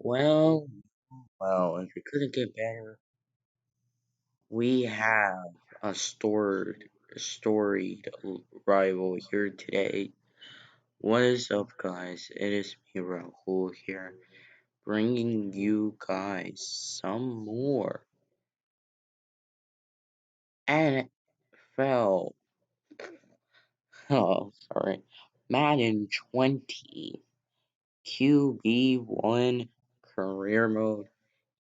Well, if it couldn't get better, we have a storied rival here today. What is up, guys? It is me, Rahul, here, bringing you guys some more NFL, oh, sorry, Madden 20 QB1 career mode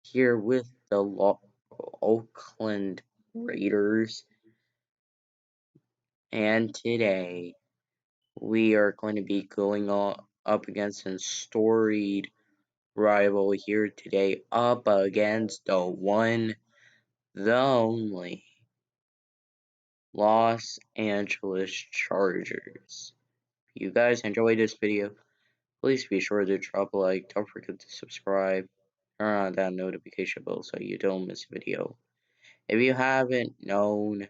here with the Oakland Raiders. And today we are going to be going up against a storied rival here today, up against the one, the only Los Angeles Chargers. If you guys enjoyed this video, please be sure to drop a like, don't forget to subscribe, turn on that notification bell so you don't miss a video. If you haven't known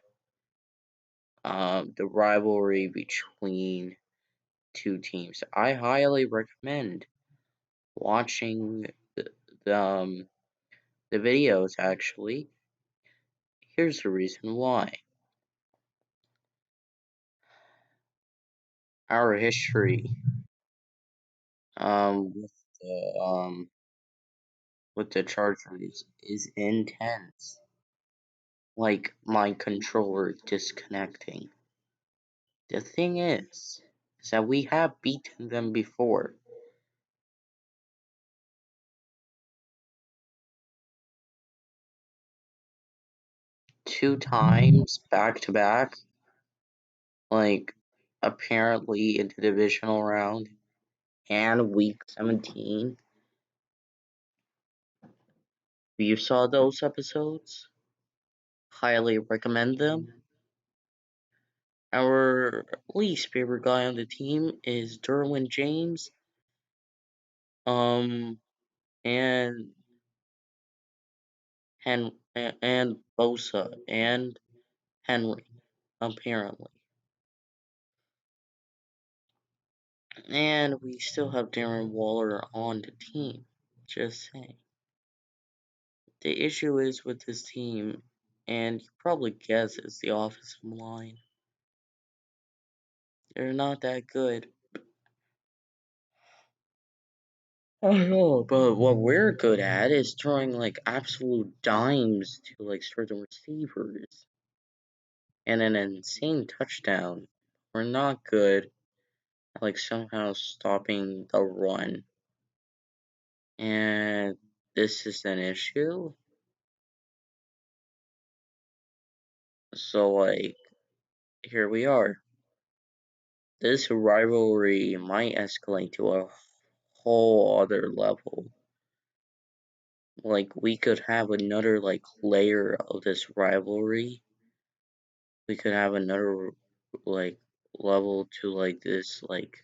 the rivalry between two teams, I highly recommend watching the, um, the videos. Actually, here's the reason why. Our history with the Chargers is intense. Like my controller disconnecting. The thing is that we have beaten them before. Two times back to back, like apparently in the divisional round and week 17. You saw those episodes? Highly recommend them. Our least favorite guy on the team is Derwin James. Um, and and Bosa and Henry, apparently. And we still have Darren Waller on the team. Just saying. The issue is with this team, and you probably guess it's the offensive line. They're not that good. I know, but what we're good at is throwing like absolute dimes to like certain receivers and an insane touchdown. We're not good at like somehow stopping the run. And this is an issue. So like here we are. This rivalry might escalate to a whole other level. Like we could have another like layer of this rivalry. We could have another like level to like like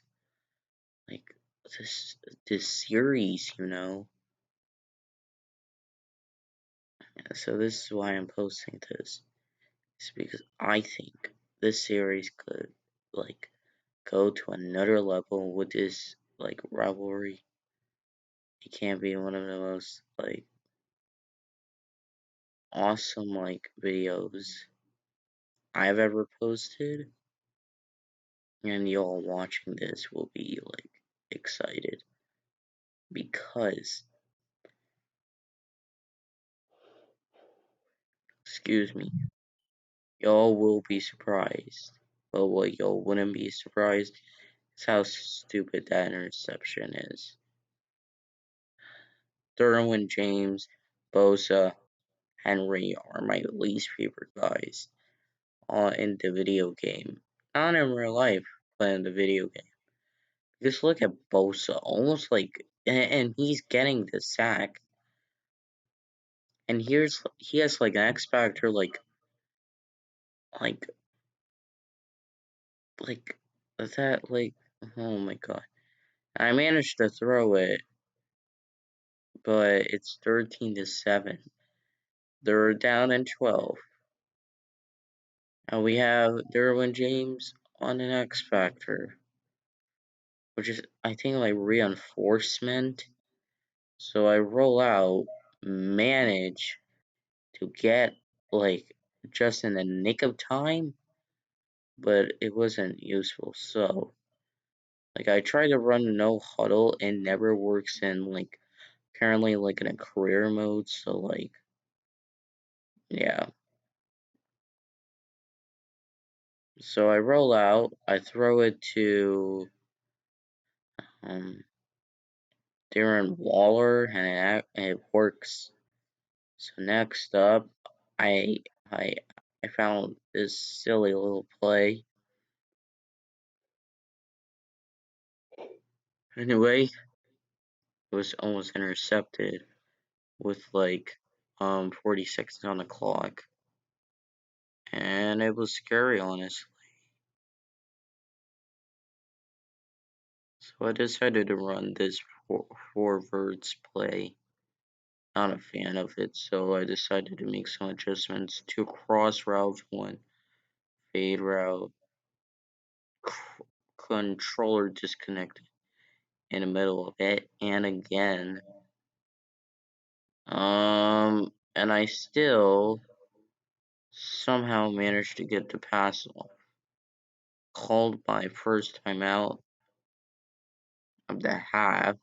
this series, you know. So this is why I'm posting this. It's because I think this series could like go to another level with this like rivalry. It can be one of the most like awesome like videos I've ever posted, and y'all watching this will be like excited because, excuse me, y'all will be surprised. But what y'all wouldn't be surprised is how stupid that interception is. Derwin James, Bosa, Henry are my least favorite guys in the video game. Not in real life, but in the video game. Just look at Bosa, almost like, and he's getting the sack. And he has like an X Factor, like, like, that, like, oh my god. I managed to throw it, but it's 13-7. They're down in 12. And we have Derwin James on an X Factor, which is, I think, like reinforcement. So I roll out, manage to get like just in the nick of time, but it wasn't useful. So like I tried to run no huddle and never works in like currently like in a career mode. So like yeah. So I roll out, I throw it to um Darren Waller and it works. So next up I I I found this silly little play. Anyway, it was almost intercepted with like 40 seconds on the clock. And it was scary, honestly. So I decided to run this forwards play. Not a fan of it, so I decided to make some adjustments to cross route one, fade route, controller disconnected in the middle of it, and again. And I still somehow managed to get the pass off. Called my first time out of the half.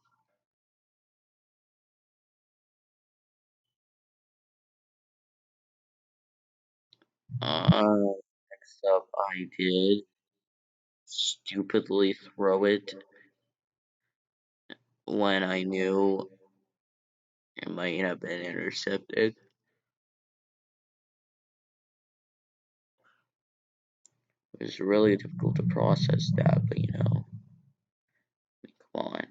Next up, I did stupidly throw it when I knew it might have been intercepted. It was really difficult to process that, but come on.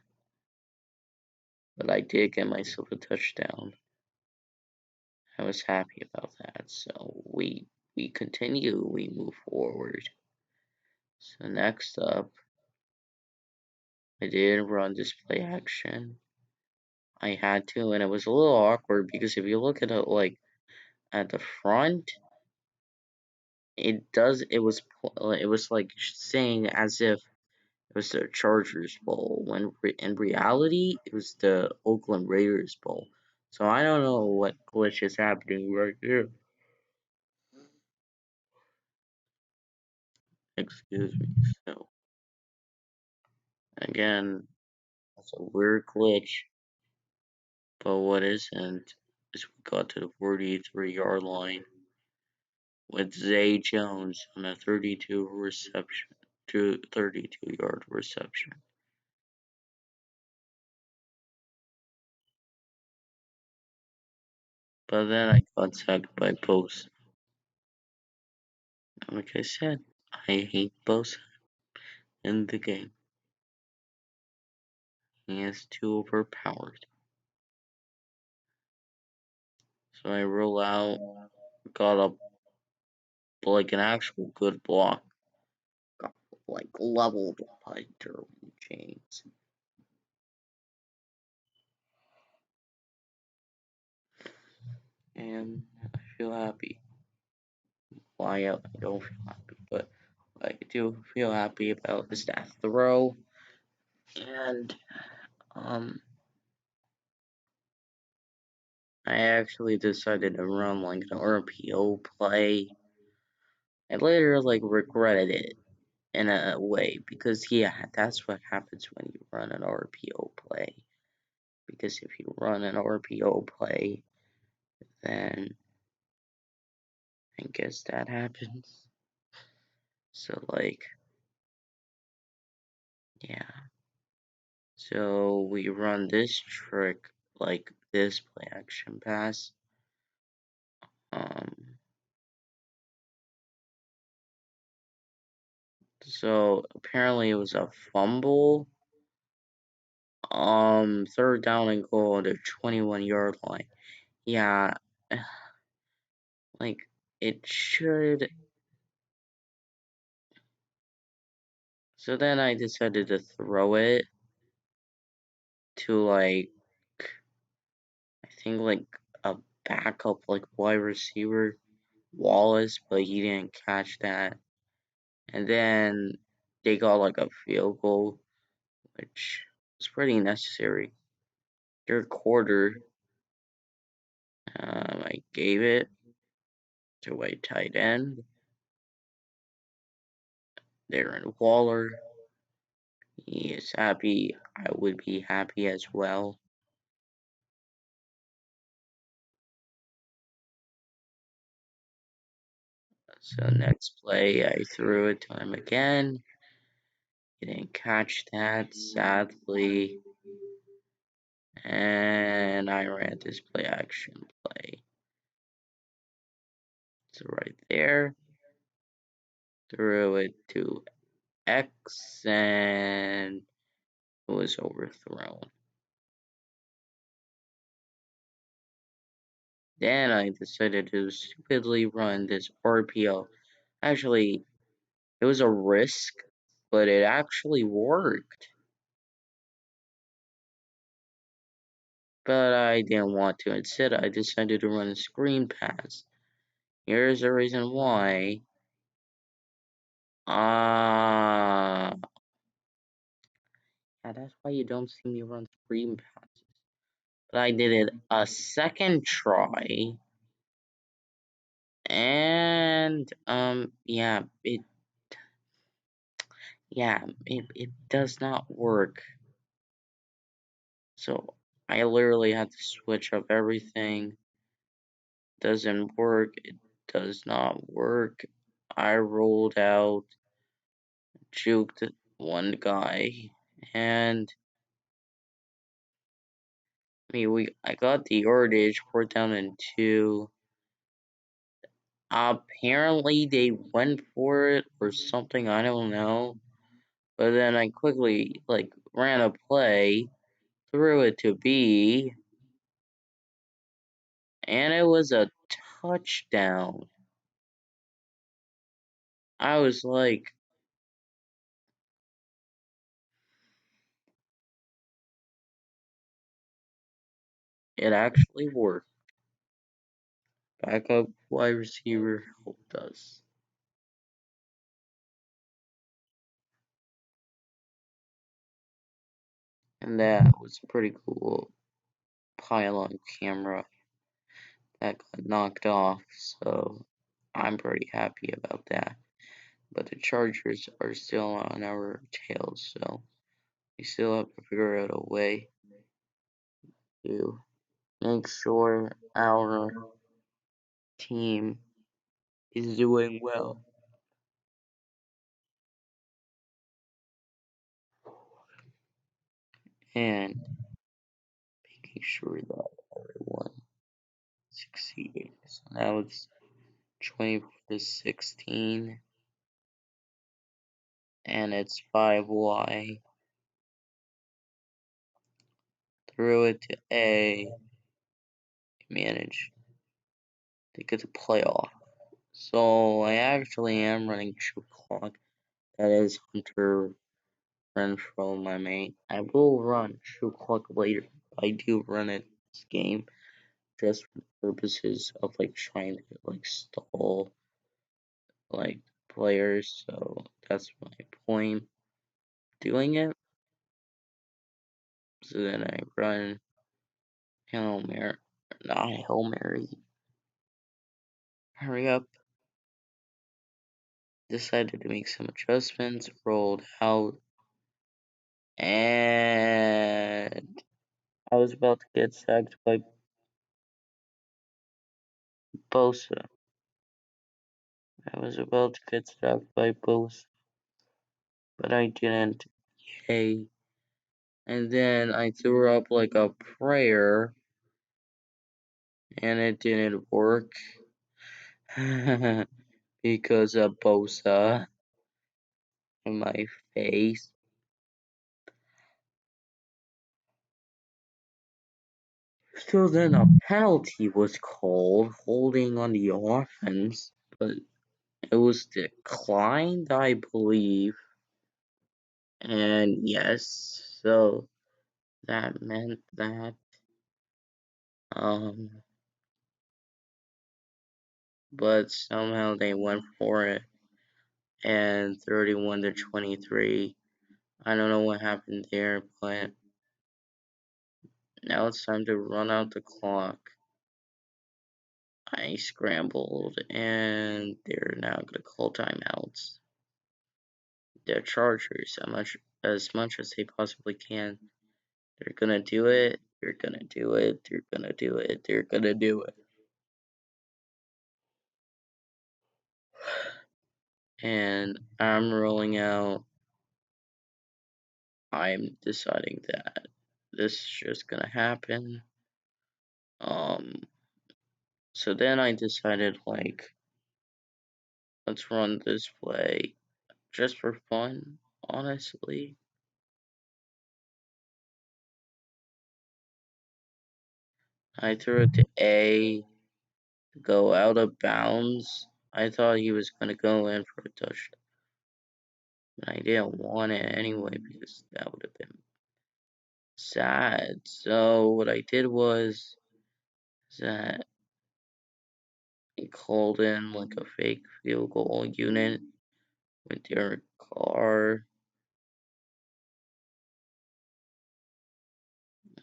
But I did get myself a touchdown. I was happy about that. So we continue, we move forward. So next up, I did run display action. I had to, and it was a little awkward because if you look at it like at the front, it was like saying as if it was the Chargers Bowl when in reality it was the Oakland Raiders Bowl. So I don't know what glitch is happening right here. Excuse me. So again, it's a weird glitch, but what isn't is we got to the 43-yard line with Zay Jones on a 32-yard reception. But then I got sacked by Bosa. Like I said, I hate Bosa in the game. He is too overpowered. So I roll out, got up like an actual good block. Got like leveled by Derwin James. And I feel happy. Well, I don't feel happy, but I do feel happy about the staff throw. And I actually decided to run like an RPO play. I later like regretted it in a way because yeah, that's what happens when you run an RPO play. Because if you run an RPO play, then I guess that happens. So like yeah. So we run this trick like this play action pass. So apparently it was a fumble. Third down and goal at the 21-yard line. Yeah, like it should. So then I decided to throw it to like I think like a backup like wide receiver Wallace, but he didn't catch that. And then they got like a field goal, which was pretty necessary. third quarter, I gave it to a tight end, Darren Waller. He is happy. I would be happy as well. So next play, I threw it to him again. He didn't catch that, sadly. And I ran this play action play. So right there, threw it to X and it was overthrown. Then I decided to stupidly run this RPO. Actually, it was a risk, but it actually worked. But I didn't want to. Instead, I decided to run a screen pass. Here's the reason why. Yeah, that's why you don't see me run screen passes. But I did it a second try. And, it does not work. So I literally had to switch up everything. Doesn't work. It does not work. I rolled out, juked one guy, and I got the yardage, 4th down and 2. Apparently they went for it or something, I don't know. But then I quickly ran a play, threw it to B, and it was a touchdown. I was like, it actually worked. Backup wide receiver helped us. And that was pretty cool. Pylon camera that got knocked off, so I'm pretty happy about that. But the Chargers are still on our tails, so we still have to figure out a way to make sure our team is doing well. And making sure that everyone succeeding. So now it's 24-16, and it's 5Y. Threw it to A, managed to get the playoff. So I actually am running True Clock. That is Hunter Renfro, my mate. I will run True Clock later. I do run it this game just for the purposes of trying to stall players. So that's my point. Doing it. So then I run Hail Mary, not Hail Mary. Hurry up. Decided to make some adjustments, rolled out, and I was about to get sacked by Bosa. I was about to get sacked by Bosa, but I didn't. Yay. And then I threw up a prayer, and it didn't work because of Bosa in my face. So then a penalty was called, holding on the offense, but it was declined, I believe. And yes, so that meant that, but somehow they went for it, and 31-23. I don't know what happened there, but Now it's time to run out the clock. I scrambled, and they're now gonna call timeouts. The Chargers, as much as they possibly can. They're gonna do it. They're gonna do it. They're gonna do it. They're gonna do it. And I'm rolling out. I'm deciding that this is just gonna happen. So then I decided, like, let's run this play just for fun, honestly. I threw it to A, to go out of bounds. I thought he was gonna go in for a touchdown. And I didn't want it anyway because that would have been sad. So what I did was that I called in like a fake field goal unit with their car.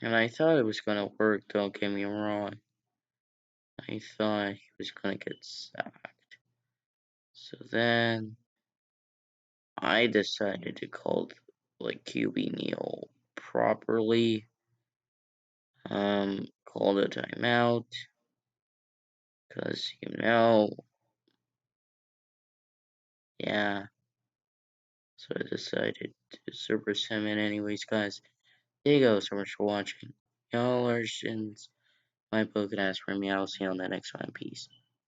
And I thought it was gonna work, don't get me wrong. I thought he was gonna get sacked. So then I decided to call like QB Neal properly. Called a timeout. Cause yeah. So I decided to super sim it anyways, guys. There you go, so much for watching. Y'all are shins. My podcast for me. I'll see you on the next one. Peace.